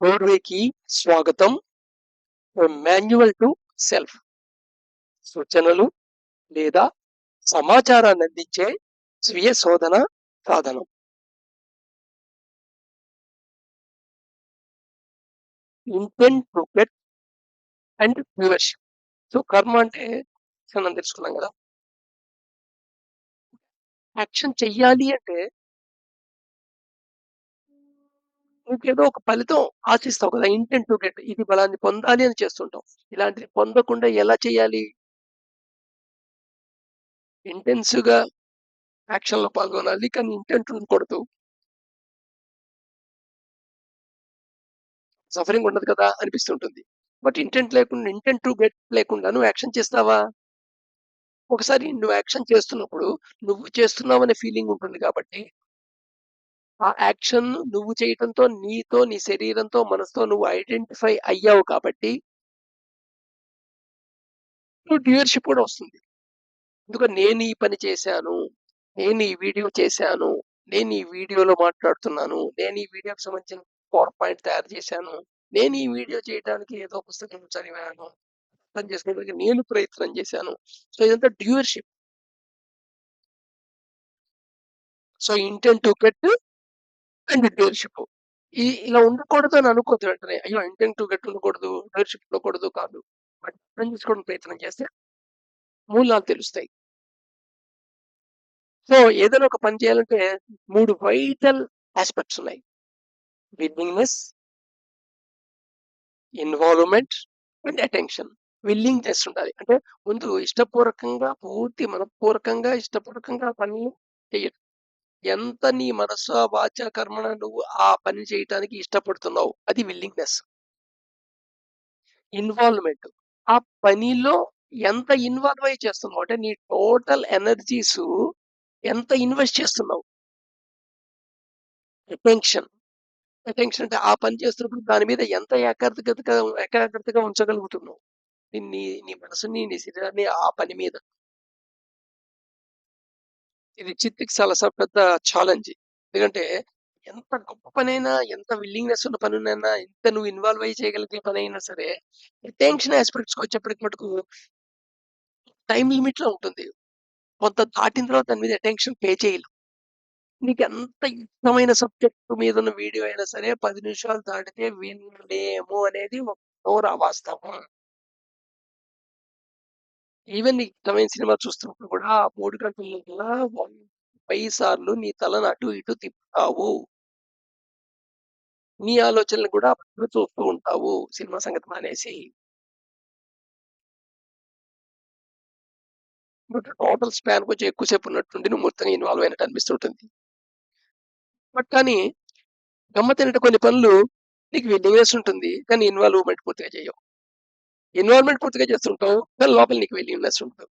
డోర్వేకి స్వాగతం. Manual to self సూచనలు లేదా సమాచారాన్ని అందించే స్వీయ శోధన సాధనం. Intent to get and viewership. So కర్మ అంటే మనం తెలుసుకున్నాం కదా. యాక్షన్ చెయ్యాలి అంటే ఇంకేదో ఒక ఫలితం ఆశిస్తావు కదా. ఇంటెంట్ టు గెట్, ఇది బలాన్ని పొందాలి అని చేస్తుంటాం. ఇలాంటిది పొందకుండా ఎలా చేయాలి? ఇంటెన్సివ్ గా యాక్షన్ లో పాల్గొనాలి, కానీ ఇంటెంట్ ఉండకూడదు. సఫరింగ్ ఉండదు కదా అనిపిస్తుంటుంది. బట్ ఇంటెంట్ టు గెట్ లేకుండా నువ్వు యాక్షన్ చేస్తావా? ఒకసారి నువ్వు యాక్షన్ చేస్తున్నప్పుడు నువ్వు చేస్తున్నావు అనే ఫీలింగ్ ఉంటుంది కాబట్టి ఆ యాక్షన్ నువ్వు చేయటంతో నీతో, నీ శరీరంతో, మనసుతో నువ్వు ఐడెంటిఫై అయ్యావు కాబట్టి నువ్వు డ్యూయర్షిప్ కూడా వస్తుంది. ఎందుకంటే నేను ఈ పని చేశాను, నేను ఈ వీడియో చేశాను, నేను ఈ వీడియోలో మాట్లాడుతున్నాను, నేను ఈ వీడియోకి సంబంధించిన పవర్ పాయింట్ తయారు చేశాను, నేను ఈ వీడియో చేయడానికి ఏదో పుస్తకం చదివాను, అర్థం చేసుకోవడానికి నేను ప్రయత్నం చేశాను. సో ఇదంతా డ్యూయర్షిప్. So intent to get and డ్యూయర్షిప్. ఇలా ఉండకూడదు అని అనుకోవద్దు వెంటనే. అయ్యో! ఇంటెంట్ టు గెట్ ఉండకూడదు, డ్యూయర్షిప్ ఉండకూడదు కాదు. బట్ అర్థం చేసుకోవడం ప్రయత్నం చేస్తే మూలాలు తెలుస్తాయి. సో ఏదైనా ఒక పని చేయాలంటే 3 వైటల్ యాస్పెక్ట్స్ ఉన్నాయి. Willingness, involvement and attention. Willingness ఉండాలి. అంటే ముందు ఇష్టపూర్వకంగా, పూర్తి మనఃపూర్వకంగా, ఇష్టపూర్వకంగా పని చెయ్యడం. ఎంత నీ మనస్స, వాచ, కర్మణ నువ్వు ఆ పని చేయటానికి ఇష్టపడుతున్నావు, అది విల్లింగ్‌నెస్. ఇన్వాల్వ్‌మెంట్, ఆ పనిలో ఎంత ఇన్వాల్వ్ అయ్యి చేస్తున్నావు, అంటే నీ టోటల్ ఎనర్జీసు ఎంత ఇన్వెస్ట్ చేస్తున్నావు. అటెన్షన్, అటెన్షన్ అంటే ఆ పని చేస్తున్నప్పుడు దాని మీద ఎంత ఏకాగ్రతగా ఉంచగలుగుతున్నావు. నీ నీ మనసుని, నీ శరీరాన్ని ఆ పని మీద. ఇది చిత్తికి చాలా పెద్ద ఛాలెంజ్. ఎందుకంటే ఎంత గొప్ప పనైనా, ఎంత విల్లింగ్‌నెస్ ఉన్న పనునైనా, ఎంత నువ్వు ఇన్వాల్వ్ అయ్యి చేయగలిగే పనైనా సరే, అటెన్షన్ యాస్పెక్ట్స్‌కి వచ్చేప్పటికి మటుకు టైమ్ లిమిట్‌లో ఉంటుంది. కొంత దాటిన తర్వాత దాని మీద అటెన్షన్ పే చేయలేం. నీకెంత ఇష్టమైన సబ్జెక్ట్ మీదున్న వీడియో అయినా సరే 10 నిమిషాలు దాటితే వినలేము అనేది వాస్తవం. ఈవెన్ నీకు ఇష్టమైన సినిమా చూస్తున్నప్పుడు కూడా ఆ 3 గంటల లోపల 1000 సార్లు నీ తలను అటు ఇటు తిప్పుతావు. నీ ఆలోచనలు కూడా అప్పుడు చూస్తూ ఉంటావు సినిమా సంగతి మానేసి. బట్ టోటల్ స్పాన్ కొంచెం ఎక్కువ సేపు ఉన్నట్టుండి నువ్వు మొత్తంగా ఇన్వాల్వ్ అయినట్టు అనిపిస్తుంటుంది. బట్ కానీ గమ్మత్తేంటంటే కొన్ని పనులు నీకు విల్లింగ్‌నెస్ ఉంటుంది, కానీ ఇన్వాల్వ్‌మెంట్ పూర్తిగా చేయవు. ఇన్వాల్వ్‌మెంట్ పూర్తిగా చేస్తుంటావు, కానీ లోపల నీకు విల్లింగ్‌నెస్ ఉండదు.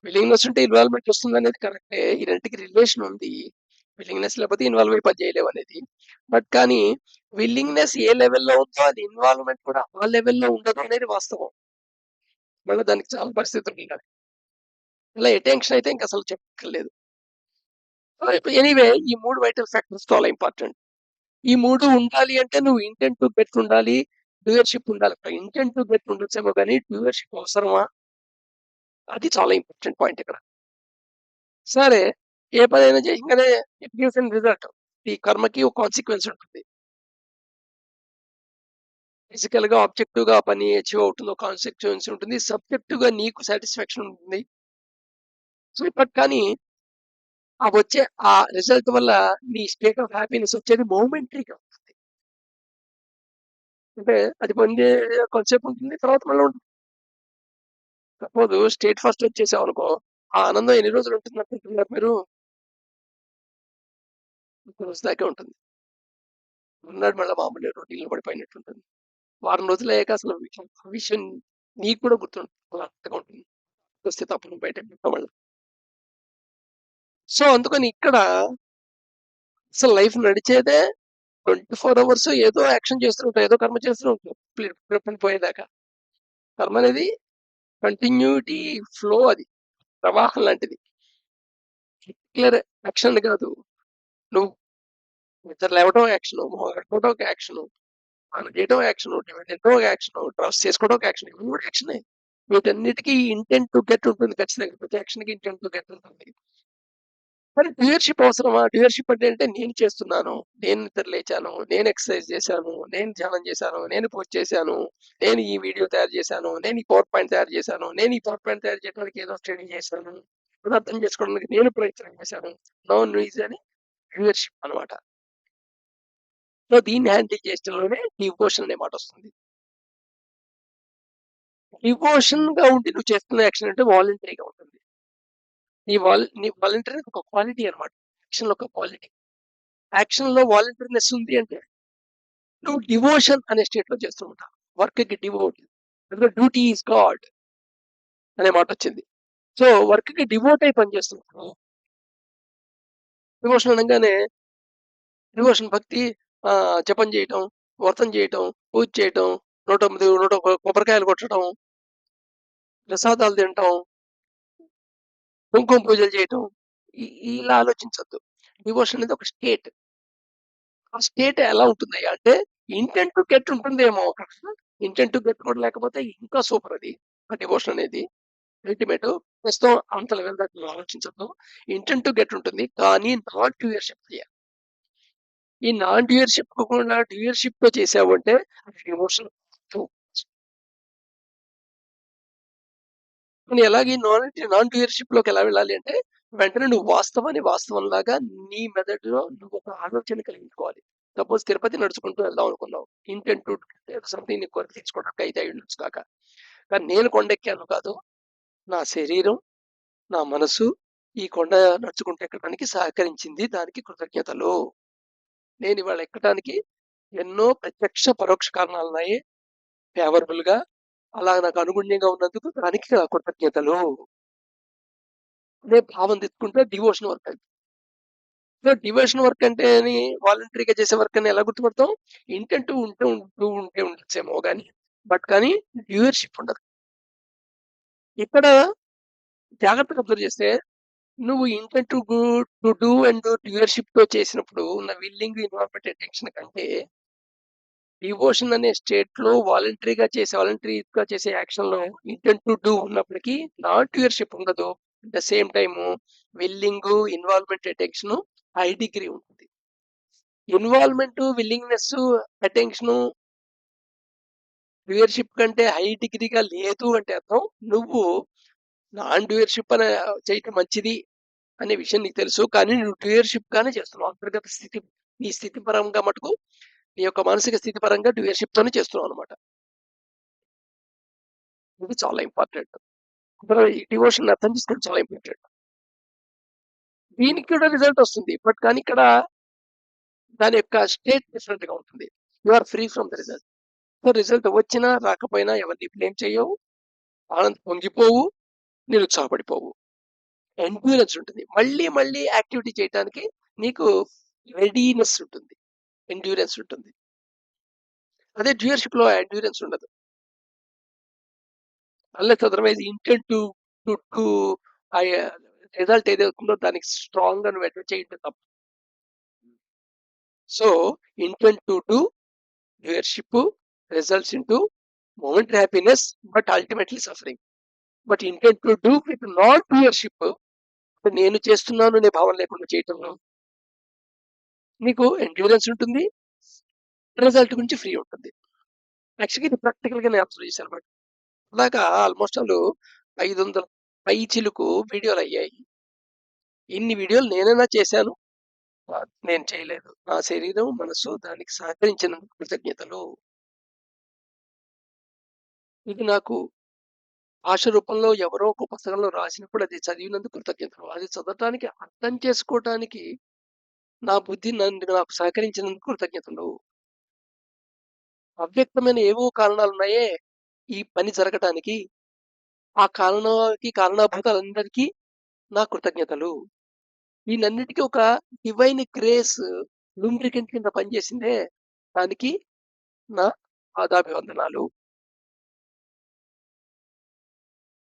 విల్లింగ్‌నెస్ ఉంటే ఇన్వాల్వ్‌మెంట్ వస్తుందనేది కరెక్టే. ఈ రెంటికి రిలేషన్ ఉంది. విల్లింగ్‌నెస్ లేకపోతే ఇన్వాల్వ్ అయ్యి పని చేయలేమనేది. బట్ కానీ విల్లింగ్‌నెస్ ఏ లెవెల్‌లో ఉందో అది ఇన్వాల్వ్‌మెంట్ కూడా ఆ లెవెల్‌లో ఉండదు అనేది వాస్తవం. మళ్ళీ దానికి చాలా పరిస్థితులుండాలి. ఇలా అటెన్షన్ అయితే ఇంకసలు చెప్పక్కర్లేదు. ఎనీవే ఈ 3 వైటల్ ఫ్యాక్టర్స్ చాలా ఇంపార్టెంట్. ఈ 3 ఉండాలి అంటే నువ్వు ఇంటెంట్ టు గెట్ ఉండాలి, డ్యూయర్‌షిప్ ఉండాలి. ఇంటెంట్ టు గెట్ ఉండొచ్చేమో గానీ డ్యూయర్‌షిప్ అవసరమా? అది చాలా ఇంపార్టెంట్ పాయింట్ ఇక్కడ. సరే, ఏ పనైనా చేయంగానే ఇట్ గివ్స్ ఎన్ రిజల్ట్. ఈ కర్మకి ఒక కాన్సిక్వెన్స్ ఉంటుంది. ఫిజికల్‌గా, ఆబ్జెక్టివ్‌గా ఆ పని అచీవ్ అవుతుంది. ఒక కాన్సిక్వెన్స్ ఉంటుంది. సబ్జెక్టివ్‌గా నీకు సాటిస్ఫాక్షన్ ఉంటుంది. సో, బట్ కానీ ఆ వచ్చే ఆ రిజల్ట్ వల్ల నీ స్టేట్ ఆఫ్ హ్యాపీనెస్ వచ్చేది మొమెంటరీగా ఉంటుంది. అంటే అది పొందే కొంతసేపు ఉంటుంది. తర్వాత మళ్ళీ ఉండదు. సపోజ్ స్టేట్ ఫస్ట్ వచ్చేసామనుకో, ఆ ఆనందం ఎన్ని రోజులు ఉంటుందనుకుంటున్నారు మీరు? ఒక రోజు దాకే ఉంటుంది. మర్నాడు మళ్ళా మామూలు రొటీన్‌లో పడిపోయినట్టుంటుంది. వారం రోజులయ్యాక అసలు ఆ విషయం నీకు కూడా గుర్తుండదు. అలా అట్టగా ఉంటుంది. వస్తే తప్ప నువ్వు బయటకి పెట్టావు మళ్ళా. సో, అందుకని ఇక్కడ అసలు లైఫ్ నడిచేదే 24 అవర్స్ ఏదో యాక్షన్ చేస్తూ ఉంటాం. ఏదో కర్మ చేస్తూ ఉంటాం. పని పోయేదాకా. కర్మ అనేది కంటిన్యూటీ ఫ్లో అది. ప్రవాహం లాంటిది. పర్టిక్యులర్ యాక్షన్ కాదు. నువ్వు నిద్ర లేవడం యాక్షను, మొహం కడుక్కోవడం ఒక యాక్షను. స్నానం చేయడం యాక్షను, తినడం ఒక యాక్షను, డ్రెస్ చేసుకోవడం ఒక యాక్షన్. ఇవన్నీ కూడా యాక్షనే. వీటన్నిటికి ఇంటెంట్ టు గెట్ ఉంటుంది ఖచ్చితంగా. ప్రతి యాక్షన్‌కి ఇంటెంట్ టు గెట్ ఉంటుంది. మరి డ్యూయర్‌షిప్ అవసరమా? డ్యూయర్‌షిప్ అంటే నేను చేస్తున్నాను, నేను నిద్ర లేచాను, నేను ఎక్సర్‌సైజ్ చేశాను, నేను ధ్యానం చేశాను, నేను పూజ చేశాను, నేను ఈ వీడియో తయారు చేశాను, నేను ఈ పవర్ పాయింట్ తయారు చేశాను, నేను ఈ పవర్ పాయింట్ తయారు చేయడానికి ఏదో స్టడీ చేశాను. అది అర్థం చేసుకోవడానికి నేను ప్రయత్నం చేశాను. నో నీజ్ అని డ్యూయర్‌షిప్ అన్నమాట. సో, దీన్ని హ్యాండిల్ చేయడంలోనే డివోషన్ అనే మాటొస్తుంది. డివోషన్‌గా ఉండి నువ్వు చేస్తున్న యాక్షన్ అంటే వాలంటరీగా ఉంటుంది. నీ వాలంటరీ ఒక క్వాలిటీ అన్నమాట. యాక్షన్‌లో ఒక క్వాలిటీ. యాక్షన్‌లో వాలంటరీనెస్ ఉంది అంటే నువ్వు డివోషన్ అనే స్టేట్‌లో చేస్తూ ఉంటావు. వర్క్‌కి డివోట్. అందులో డ్యూటీ ఈస్ గాడ్ అనే మాటొచ్చింది. సో, వర్క్‌కి డివోట్ అయి పని చేస్తున్నప్పుడు డివోషన్ అనంగానే డివోషన్ భక్తి జపం చేయటం, వ్రతం చేయటం, పూజ చేయటం, 108 101 కొబ్బరికాయలు కొట్టడం, ప్రసాదాలు తినటం, కుంకుమ పూజలు చేయటం. ఇలా ఆలోచించొద్దు. డివోషన్ అనేది ఒక స్టేట్. ఆ స్టేట్ ఎలా ఉంటుందయ్యా అంటే ఇంటెంట్ టు గెట్ ఉంటుందేమో. ఇంటెంట్ టు గెట్ కూడా లేకపోతే ఇంకా సూపర్ అది. ఆ డివోషన్ అనేది. అల్టిమేట్ ప్రస్తుతం అంత లెవెల్ దాకా నువ్వు ఆలోచించొద్దు. ఇంటెంట్ టు గెట్ ఉంటుంది. కానీ నాన్ డ్యూయర్‌షిప్ చేయాలి. ఈ నాన్ డ్యూయర్‌షిప్ కాకుండా డ్యూయర్‌షిప్‌తో చేసావు అంటే అది డివోషన్ కాదు. నేను ఎలాగ ఈ నాన్ డ్యూయర్‌షిప్‌లోకి ఎలా వెళ్ళాలి అంటే వెంటనే నువ్వు వాస్తవాన్ని వాస్తవంలాగా నీ మెదడులో నువ్వు ఒక ఆలోచన కలిగించుకోవాలి. సపోజ్ తిరుపతి నడుచుకుంటూ వెళ్దాం అనుకున్నావు. ఇంటెంట్ టు సంథింగ్ నీ కోరిక తీర్చుకోవడానికి అయితే అయ్యుండొచ్చు కాక. కానీ నేను కొండెక్కాను కాదు. నా శరీరం, నా మనసు ఈ కొండ నడుచుకుంటూ ఎక్కడానికి సహకరించింది. దానికి కృతజ్ఞతలు. నేనివాళ ఎక్కడానికి ఎన్నో ప్రత్యక్ష, పరోక్ష కారణాలున్నాయి. ఫేవరబుల్‌గా అలా నాకు అనుగుణ్యంగా ఉన్నందుకు దానికి నా కృతజ్ఞతలు. అనే భావం తెచ్చుకుంటే డివోషన్ వర్క్ అది. సో, డివోషన్ వర్క్ అంటేని వాలంటరీగా చేసే వర్క్ అని ఎలా గుర్తుపడతాం? ఇంటెంట్ ఉంటే ఉండొచ్చేమో గాని, కానీ డ్యూయర్‌షిప్ ఉండదు. ఇక్కడ జాగ్రత్తగా అబ్జర్వ్ చేస్తే నువ్వు ఇంటెంట్ టు డూ అండ్ డ్యూయర్‌షిప్‌తో చేసినప్పుడు ఉన్న విల్లింగ్, ఇన్వాల్వ్‌మెంట్, అటెన్షన్ కంటే డివోషన్ అనే స్టేట్‌లో వాలంటరీగా చేసే యాక్షన్‌లో ఇంటెంట్ టు డూ ఉన్నప్పటికీ నాట్ డ్యూయర్‌షిప్ ఉండదు. At the same time willing, involvement, attention high degree ఉంటుంది. ఇన్వాల్వ్‌మెంటు, విల్లింగ్‌నెస్సు, అటెన్షను డ్యూయర్‌షిప్ కంటే హై డిగ్రీగా లేదు అంటే అర్థం నువ్వు నాన్ డ్యూయర్‌షిప్ చేయటం మంచిది అనే విషయం నీకు తెలుసు. కానీ నువ్వు డ్యూయర్‌షిప్ గానే చేస్తున్నావు. అంతర్గత స్థితి నీ స్థితి పరంగా మటుకు నీ యొక్క మానసిక స్థితి పరంగా డ్యూయర్‌షిప్‌తోనే చేస్తున్నావనమాట. ఇది చాలా ఇంపార్టెంట్. అందులో ఈ డివోషన్‌ని అర్థం చేసుకోవడం చాలా ఇంపార్టెంట్. దీనికి కూడా రిజల్ట్ వస్తుంది. కానీ ఇక్కడ దాని యొక్క స్టేట్ డిఫరెంట్‌గా ఉంటుంది. You are free from the result. So, result వచ్చినా రాకపోయినా ఎవరిని బ్లేమ్ చెయ్యవు. పొంగిపోవు, నిరుత్సాహపడిపోవు. ఎండ్యూరెన్స్ ఉంటుంది. మళ్ళీ మళ్ళీ యాక్టివిటీ చేయటానికి నీకు రెడీనెస్ ఉంటుంది. ఎండ్యూరెన్స్ ఉంటుంది. అదే డ్యూయర్‌షిప్‌లో ఎండ్యూరెన్స్ ఉండదు. Unless otherwise intent to ah, result ఏదవుతుందో దానికి స్ట్రాంగ్‌గా నువ్వు అటెండ్ చేయుంటే తప్ప. So, intent to do doership results into momentary happiness but ultimately suffering. But intent to do with not doership నేను చేస్తున్నాను అనే భావన లేకుండా చేయటంలో నీకు ఎండ్యూరెన్స్ ఉంటుంది. రిజల్ట్ గురించి ఫ్రీ ఉంటుంది. యాక్చువల్‌గా ఇది ప్రాక్టికల్‌గా నేను అబ్జర్వ్ చేశానన్నమాట. ఇలాగా ఆల్‌మోస్ట్ 500 పైచిలుకు వీడియోలయ్యాయి. ఇన్ని వీడియోలు నేనైనా చేశాను. నేను చేయలేదు. నా శరీరం, మనసు దానికి సహకరించినందుకు కృతజ్ఞతలు. ఇది నాకు భాష రూపంలో ఎవరో ఒక పుస్తకంలో రాసినప్పుడు అది చదివినందుకు కృతజ్ఞతలు. అది చదవటానికి, అర్థం చేసుకోవటానికి నా బుద్ధి నాకు సహకరించినందుకు కృతజ్ఞతలు. అవ్యక్తమైన ఏవో కారణాలున్నాయే ఈ పని జరగటానికి. ఆ కారణాభూతాలందరికీ నా కృతజ్ఞతలు. ఈనన్నిటికి ఒక డివైన్ గ్రేస్ లూమ్రికెంట్ కింద పనిచేసిందే. దానికి నా పాదాభివందనాలు.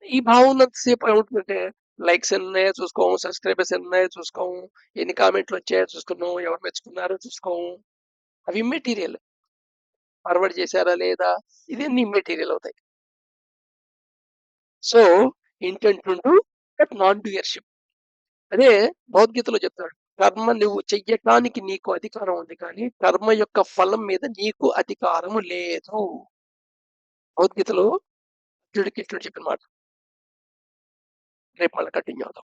ఈ భావం ఉన్నంత సేపు ఏమవుతుందంటే లైక్స్ ఎన్నున్నాయో చూసుకోము, సబ్‌స్క్రైబర్స్ ఎన్నున్నాయో చూసుకోము, ఎన్ని కామెంట్‌లొచ్చాయో చూసుకున్నాం, ఎవరు మెచ్చుకున్నారో చూసుకోము. అవి ఇమ్మెటీరియల్. ఫార్వర్డ్ చేశారా లేదా? ఇవన్నీ మెటీరియల్ అవుతాయి. సో, ఇంటెంట్ ఉండు బట్ నాట్ డూయర్‌షిప్. అదే భగవద్గీతలో చెప్తాడు. కర్మ నువ్వు చెయ్యటానికి నీకు అధికారం ఉంది కానీ, కర్మ యొక్క ఫలం మీద నీకు అధికారము లేదు. భగవద్గీతలో అర్జునుడికి కృష్ణుడు చెప్పిన మాట. రేపు మళ్ళా కంటిన్యూ అవుదాం.